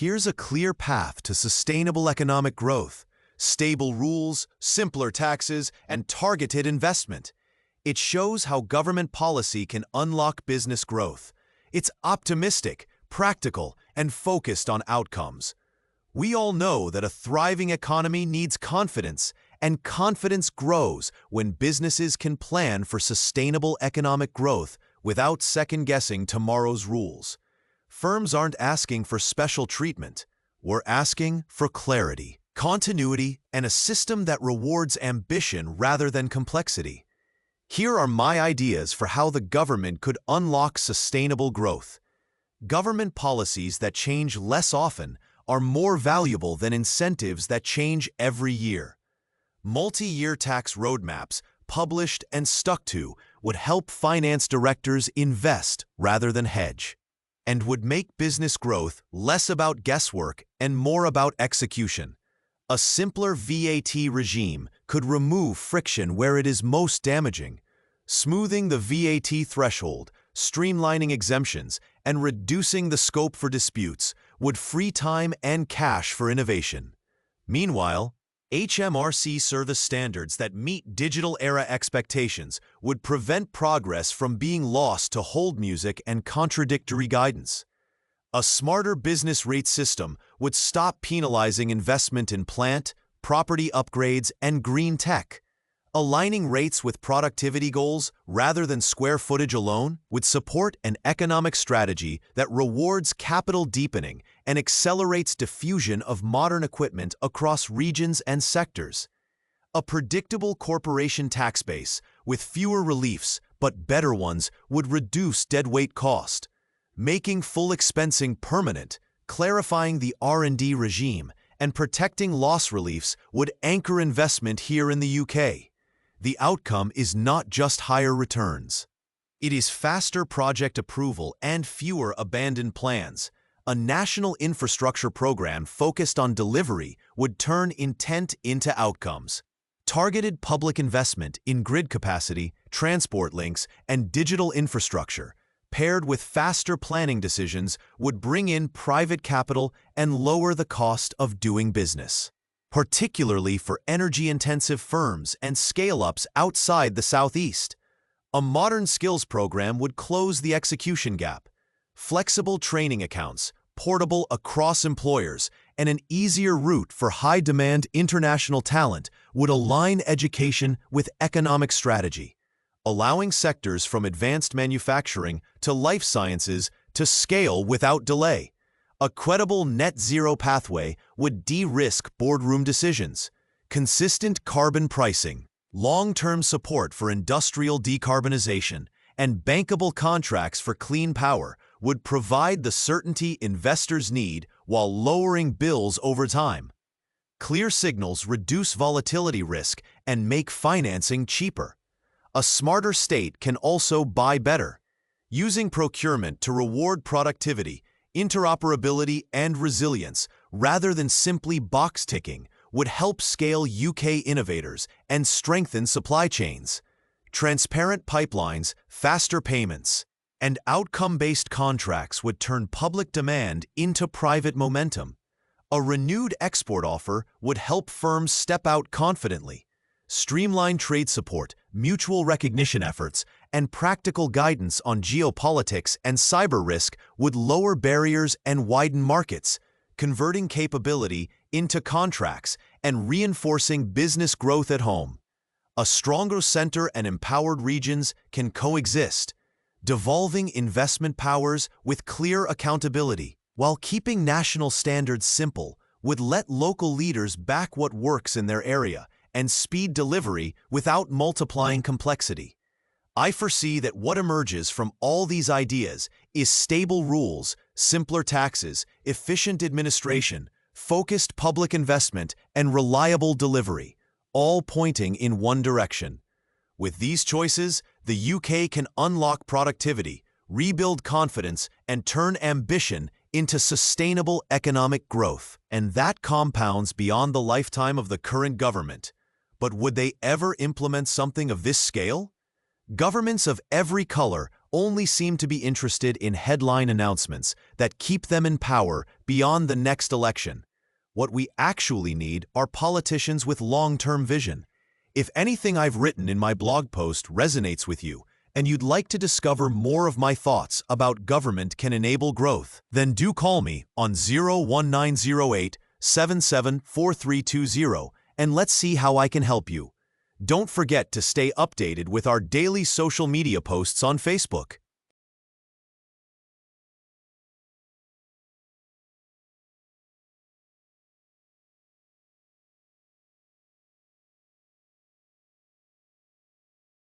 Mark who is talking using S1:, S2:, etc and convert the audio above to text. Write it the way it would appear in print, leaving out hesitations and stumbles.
S1: Here's a clear path to sustainable economic growth: stable rules, simpler taxes, and targeted investment. It shows how government policy can unlock business growth. It's optimistic, practical, and focused on outcomes. We all know that a thriving economy needs confidence, and confidence grows when businesses can plan for sustainable economic growth without second-guessing tomorrow's rules. Firms aren't asking for special treatment. We're asking for clarity, continuity, and a system that rewards ambition rather than complexity. Here are my ideas for how the government could unlock sustainable growth. Government policies that change less often are more valuable than incentives that change every year. Multi-year tax roadmaps, published and stuck to, would help finance directors invest rather than hedge, and would make business growth less about guesswork and more about execution. A simpler VAT regime could remove friction where it is most damaging, smoothing the VAT threshold, streamlining exemptions, and reducing the scope for disputes would free time and cash for innovation. Meanwhile, HMRC service standards that meet digital-era expectations would prevent progress from being lost to hold music and contradictory guidance. A smarter business rate system would stop penalizing investment in plant, property upgrades, and green tech. Aligning rates with productivity goals rather than square footage alone would support an economic strategy that rewards capital deepening and accelerates diffusion of modern equipment across regions and sectors. A predictable corporation tax base with fewer reliefs but better ones would reduce deadweight cost. Making full expensing permanent, clarifying the R&D regime, and protecting loss reliefs would anchor investment here in the UK. The outcome is not just higher returns. It is faster project approval and fewer abandoned plans. A national infrastructure program focused on delivery would turn intent into outcomes. Targeted public investment in grid capacity, transport links, and digital infrastructure, paired with faster planning decisions, would bring in private capital and lower the cost of doing business, particularly for energy-intensive firms and scale-ups outside the Southeast. A modern skills program would close the execution gap. Flexible training accounts, portable across employers, and an easier route for high-demand international talent would align education with economic strategy, allowing sectors from advanced manufacturing to life sciences to scale without delay. A credible net-zero pathway would de-risk boardroom decisions. Consistent carbon pricing, long-term support for industrial decarbonization, and bankable contracts for clean power would provide the certainty investors need while lowering bills over time. Clear signals reduce volatility risk and make financing cheaper. A smarter state can also buy better, using procurement to reward productivity, interoperability, and resilience, rather than simply box-ticking, would help scale UK innovators and strengthen supply chains. Transparent pipelines, faster payments, and outcome-based contracts would turn public demand into private momentum. A renewed export offer would help firms step out confidently. Streamlined trade support, mutual recognition efforts, and practical guidance on geopolitics and cyber risk would lower barriers and widen markets, converting capability into contracts and reinforcing business growth at home. A stronger center and empowered regions can coexist, devolving investment powers with clear accountability, while keeping national standards simple, would let local leaders back what works in their area and speed delivery without multiplying complexity. I foresee that what emerges from all these ideas is stable rules, simpler taxes, efficient administration, focused public investment, and reliable delivery, all pointing in one direction. With these choices, the UK can unlock productivity, rebuild confidence, and turn ambition into sustainable economic growth. And that compounds beyond the lifetime of the current government. But would they ever implement something of this scale? Governments of every color only seem to be interested in headline announcements that keep them in power beyond the next election. What we actually need are politicians with long-term vision. If anything I've written in my blog post resonates with you, and you'd like to discover more of my thoughts about government can enable growth, then do call me on 01908 774320 and let's see how I can help you. Don't forget to stay updated with our daily social media posts on Facebook.